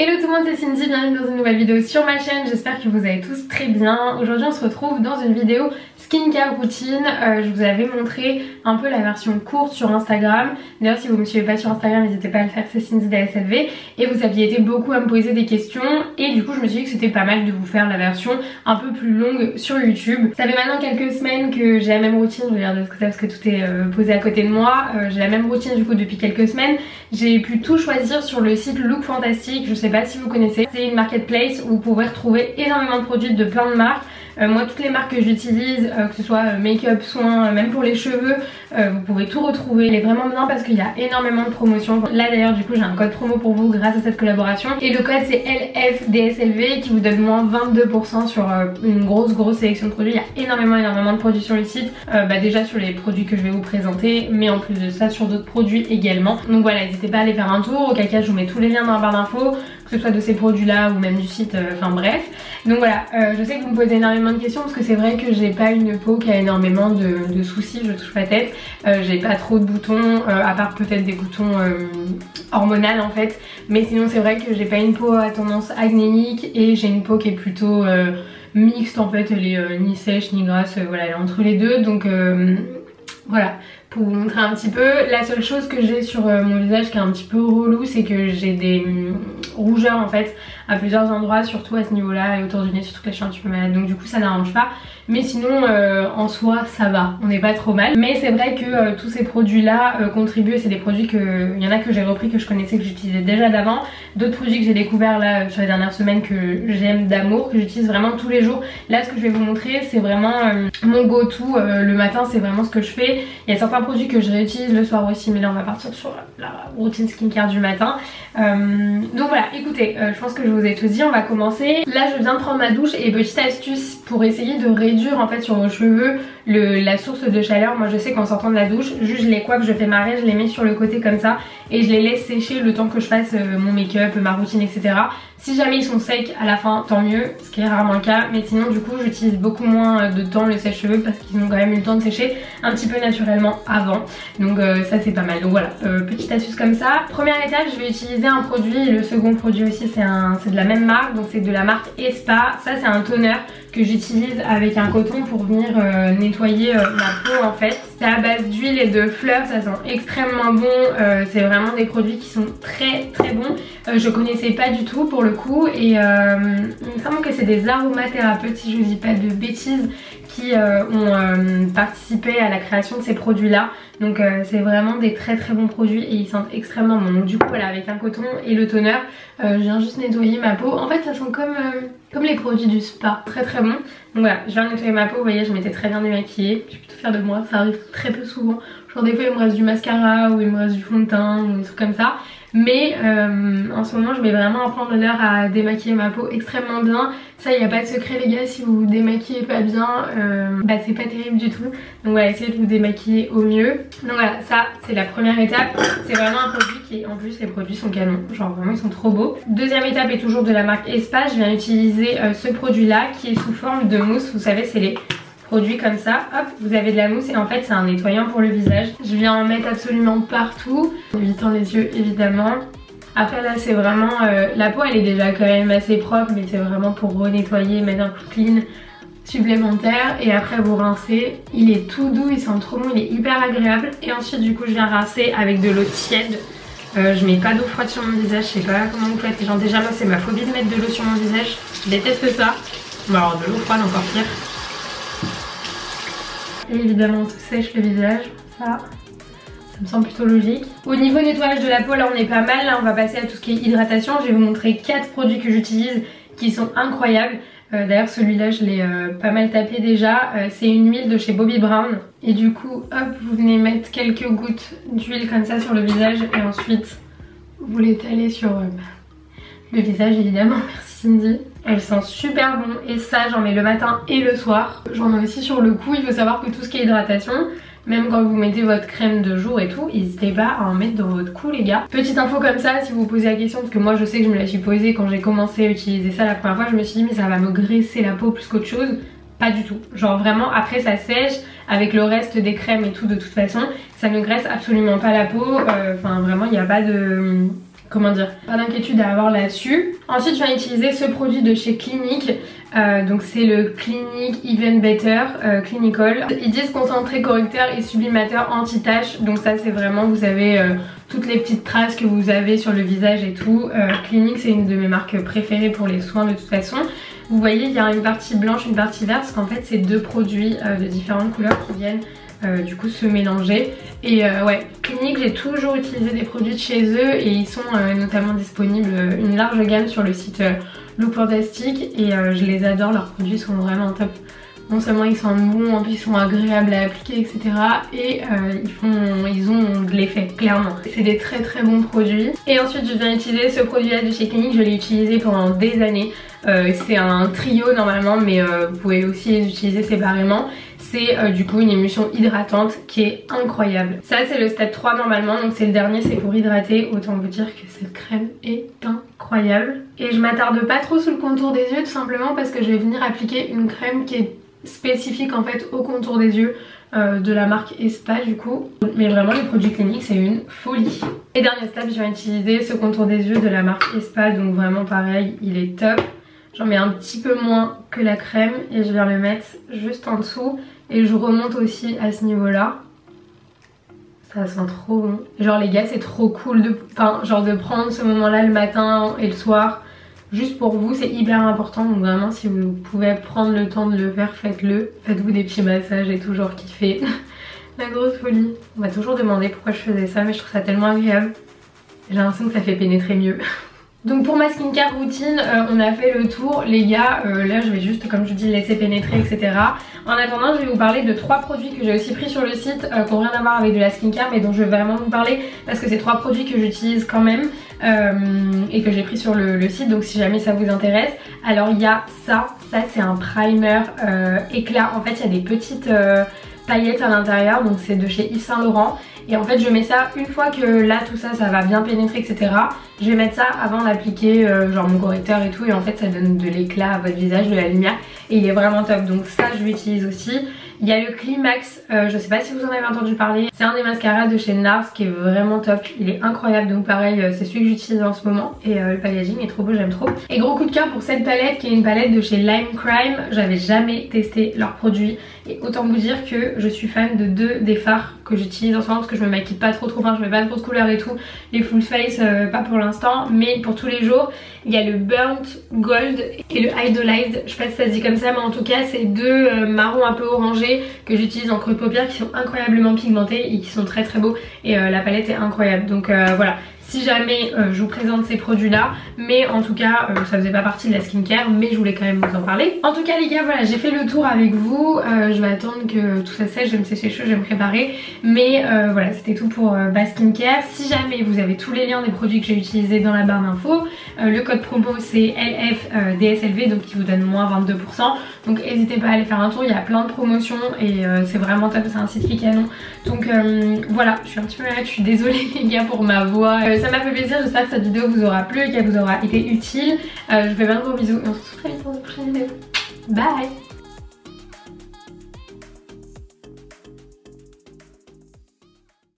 Hello tout le monde, c'est Cindy, bienvenue dans une nouvelle vidéo sur ma chaîne, j'espère que vous allez tous très bien. Aujourd'hui on se retrouve dans une vidéo skincare routine. Je vous avais montré un peu la version courte sur Instagram. D'ailleurs si vous me suivez pas sur Instagram, n'hésitez pas à le faire, c'est Cindy d'ASLV. Et vous aviez été beaucoup à me poser des questions et du coup je me suis dit que c'était pas mal de vous faire la version un peu plus longue sur YouTube. Ça fait maintenant quelques semaines que j'ai la même routine, je regarde ça parce que tout est posé à côté de moi. J'ai la même routine du coup depuis quelques semaines. J'ai pu tout choisir sur le site Look Fantastic, je sais pas si vous connaissez. C'est une marketplace où vous pouvez retrouver énormément de produits de plein de marques. Moi toutes les marques que j'utilise, que ce soit make-up, soins, même pour les cheveux, vous pouvez tout retrouver. Il est vraiment bien parce qu'il y a énormément de promotions. Là d'ailleurs du coup j'ai un code promo pour vous grâce à cette collaboration. Et le code c'est LFDSLV qui vous donne moins 22% sur une grosse sélection de produits. Il y a énormément de produits sur le site. Déjà sur les produits que je vais vous présenter, mais en plus de ça sur d'autres produits également. Donc voilà, n'hésitez pas à aller faire un tour. Au cas je vous mets tous les liens dans la barre d'infos, que ce soit de ces produits là ou même du site, enfin bref. Donc voilà, je sais que vous me posez énormément de questions parce que c'est vrai que j'ai pas une peau qui a énormément de soucis, je touche la tête. J'ai pas trop de boutons, à part peut-être des boutons hormonaux en fait. Mais sinon c'est vrai que j'ai pas une peau à tendance acnéique et j'ai une peau qui est plutôt mixte en fait. Elle est ni sèche ni grasse, voilà, elle est entre les deux. Donc voilà, pour vous montrer un petit peu, la seule chose que j'ai sur mon visage qui est un petit peu relou, c'est que j'ai des rougeurs en fait à plusieurs endroits, surtout à ce niveau là et autour du nez, surtout que là je suis un petit peu malade, donc du coup ça n'arrange pas. Mais sinon en soi ça va, on n'est pas trop mal. Mais c'est vrai que tous ces produits là contribuent, c'est des produits que, il y en a que j'ai repris, que je connaissais, que j'utilisais déjà d'avant. D'autres produits que j'ai découvert là sur les dernières semaines que j'aime d'amour, que j'utilise vraiment tous les jours. Là ce que je vais vous montrer c'est vraiment mon go to, le matin c'est vraiment ce que je fais. Il y a certains produits que je réutilise le soir aussi, mais là on va partir sur la routine skincare du matin. Donc voilà, écoutez, je pense que je vous ai tout dit, on va commencer. Là je viens de prendre ma douche et petite astuce pour essayer de réduire en fait sur vos cheveux la source de chaleur. Moi je sais qu'en sortant de la douche, juste je les coiffe, je fais marrer, je les mets sur le côté comme ça et je les laisse sécher le temps que je fasse mon make-up, ma routine, etc. Si jamais ils sont secs à la fin, tant mieux, ce qui est rarement le cas, mais sinon du coup j'utilise beaucoup moins de temps le sèche-cheveux parce qu'ils ont quand même eu le temps de sécher un petit peu naturellement avant. Donc ça c'est pas mal. Donc voilà, petite astuce comme ça. Première étape, je vais utiliser un produit, et le second produit aussi c'est de la même marque, donc c'est de la marque Espa. Ça c'est un toner que j'utilise avec un coton pour venir nettoyer ma peau en fait. C'est à base d'huile et de fleurs, ça sent extrêmement bon, c'est vraiment des produits qui sont très bons. Je connaissais pas du tout pour le coup et il me semble que c'est des aromathérapeutes, si je dis pas de bêtises, qui ont participé à la création de ces produits là. Donc c'est vraiment des très bons produits et ils sentent extrêmement bon. Donc du coup voilà, avec un coton et le toner, je viens juste nettoyer ma peau. En fait ça sent comme les produits du spa, très bon. Donc voilà, je viens nettoyer ma peau, vous voyez je m'étais très bien démaquillée. Je suis plutôt fière de moi, ça arrive très peu souvent. Genre des fois il me reste du mascara ou il me reste du fond de teint ou des trucs comme ça. Mais en ce moment je mets vraiment un point d'honneur à démaquiller ma peau extrêmement bien. Ça, il n'y a pas de secret les gars, si vous vous démaquillez pas bien, c'est pas terrible du tout. Donc voilà, essayez de vous démaquiller au mieux. Donc voilà, ça c'est la première étape. C'est vraiment un produit qui, en plus les produits sont canons, genre vraiment ils sont trop beaux. Deuxième étape est toujours de la marque Espa. Je viens utiliser ce produit là qui est sous forme de mousse. Vous savez c'est les produits comme ça, hop, vous avez de la mousse et en fait c'est un nettoyant pour le visage. Je viens en mettre absolument partout, évitant les yeux évidemment. Après là c'est vraiment, la peau elle est déjà quand même assez propre, mais c'est vraiment pour renettoyer, mettre un coup de clean supplémentaire et après vous rincez. Il est tout doux, il sent trop bon, il est hyper agréable. Et ensuite du coup je viens rincer avec de l'eau tiède. Je mets pas d'eau froide sur mon visage, je sais pas comment vous faites. Genre déjà moi c'est ma phobie de mettre de l'eau sur mon visage, je déteste ça. Bon alors de l'eau froide encore pire. Et évidemment on se sèche le visage, ça me semble plutôt logique. Au niveau nettoyage de la peau là on est pas mal, là on va passer à tout ce qui est hydratation. Je vais vous montrer 4 produits que j'utilise qui sont incroyables. D'ailleurs celui-là je l'ai pas mal tapé déjà, c'est une huile de chez Bobbi Brown. Et du coup hop, vous venez mettre quelques gouttes d'huile comme ça sur le visage et ensuite vous l'étalez sur le visage évidemment, merci Cindy. Elle sent super bon et ça j'en mets le matin et le soir. J'en mets aussi sur le cou. Il faut savoir que tout ce qui est hydratation, même quand vous mettez votre crème de jour et tout, n'hésitez pas à en mettre dans votre cou les gars. Petite info comme ça si vous vous posez la question, parce que moi je sais que je me la suis posée quand j'ai commencé à utiliser ça la première fois. Je me suis dit mais ça va me graisser la peau plus qu'autre chose. Pas du tout, genre vraiment après ça sèche avec le reste des crèmes et tout de toute façon. Ça ne graisse absolument pas la peau, enfin vraiment il n'y a pas de comment dire, pas d'inquiétude à avoir là-dessus. Ensuite je viens utiliser ce produit de chez Clinique, donc c'est le Clinique Even Better Clinical. Ils disent concentré correcteur et sublimateur anti-tache, donc ça c'est vraiment, vous avez toutes les petites traces que vous avez sur le visage et tout. Clinique c'est une de mes marques préférées pour les soins de toute façon. Vous voyez il y a une partie blanche, une partie verte, parce qu'en fait c'est deux produits de différentes couleurs qui viennent du coup se mélanger. Et ouais, Clinique, j'ai toujours utilisé des produits de chez eux et ils sont notamment disponibles une large gamme sur le site Look Fantastic et je les adore, leurs produits sont vraiment top. Non seulement ils sont bons, en plus ils sont agréables à appliquer, etc. Et ils ont de l'effet, clairement. C'est des très très bons produits. Et ensuite je viens utiliser ce produit là de chez Clinique, je l'ai utilisé pendant des années. C'est un trio normalement, mais vous pouvez aussi les utiliser séparément. C'est du coup une émulsion hydratante qui est incroyable. Ça c'est le step 3 normalement, donc c'est le dernier, c'est pour hydrater. Autant vous dire que cette crème est incroyable. Et je m'attarde pas trop sur le contour des yeux tout simplement parce que je vais venir appliquer une crème qui est spécifique en fait au contour des yeux de la marque Espa du coup. Mais vraiment les produits Clinique c'est une folie. Et dernier step, je vais utiliser ce contour des yeux de la marque Espa, donc vraiment pareil, il est top. J'en mets un petit peu moins que la crème et je viens le mettre juste en dessous. Et je remonte aussi à ce niveau là. Ça sent trop bon. Genre les gars c'est trop cool de, de prendre ce moment là le matin et le soir. Juste pour vous, c'est hyper important. Donc vraiment si vous pouvez prendre le temps de le faire, faites-le. Faites-vous des petits massages et tout, genre kiffer. La grosse folie. On m'a toujours demandé pourquoi je faisais ça, mais je trouve ça tellement agréable. J'ai l'impression que ça fait pénétrer mieux. Donc pour ma skincare routine, on a fait le tour les gars, là je vais juste comme je vous dis laisser pénétrer etc. En attendant je vais vous parler de 3 produits que j'ai aussi pris sur le site qui n'ont rien à voir avec de la skincare mais dont je vais vraiment vous parler parce que c'est 3 produits que j'utilise quand même et que j'ai pris sur le site, donc si jamais ça vous intéresse. Alors il y a ça c'est un primer éclat, en fait il y a des petites paillettes à l'intérieur, donc c'est de chez Yves Saint Laurent. Et en fait je mets ça une fois que là tout ça va bien pénétrer etc. Je vais mettre ça avant d'appliquer genre mon correcteur et tout, et en fait ça donne de l'éclat à votre visage, de la lumière, et il est vraiment top, donc ça je l'utilise aussi. Il y a le Climax, je sais pas si vous en avez entendu parler, c'est un des mascaras de chez NARS qui est vraiment top, il est incroyable, donc pareil c'est celui que j'utilise en ce moment et le packaging est trop beau, j'aime trop. Et gros coup de cœur pour cette palette qui est une palette de chez Lime Crime, j'avais jamais testé leurs produits et autant vous dire que je suis fan de 2 des fards que j'utilise en ce moment parce que je me maquille pas trop, enfin je mets pas trop de couleurs et tout, les full face pas pour l'instant, mais pour tous les jours. Il y a le Burnt Gold et le Idolized, je sais pas si ça se dit comme ça mais en tout cas c'est 2 marrons un peu orangés que j'utilise en creux de paupières qui sont incroyablement pigmentés et qui sont très très beaux, et la palette est incroyable, donc voilà. Si jamais je vous présente ces produits là, mais en tout cas ça faisait pas partie de la skincare mais je voulais quand même vous en parler. En tout cas les gars voilà, j'ai fait le tour avec vous, je vais attendre que tout ça sèche, je vais me sécher les cheveux, je vais me préparer, mais voilà c'était tout pour ma skincare. Si jamais vous avez tous les liens des produits que j'ai utilisés dans la barre d'infos, le code promo c'est LFDSLV donc qui vous donne moins 22%, donc n'hésitez pas à aller faire un tour, il y a plein de promotions et c'est vraiment top, c'est un site qui est canon. Donc voilà, je suis un petit peu malade, je suis désolée les gars pour ma voix. Ça m'a fait plaisir, j'espère que cette vidéo vous aura plu et qu'elle vous aura été utile. Je vous fais plein de gros bisous et on se retrouve très vite dans une prochaine vidéo. Bye!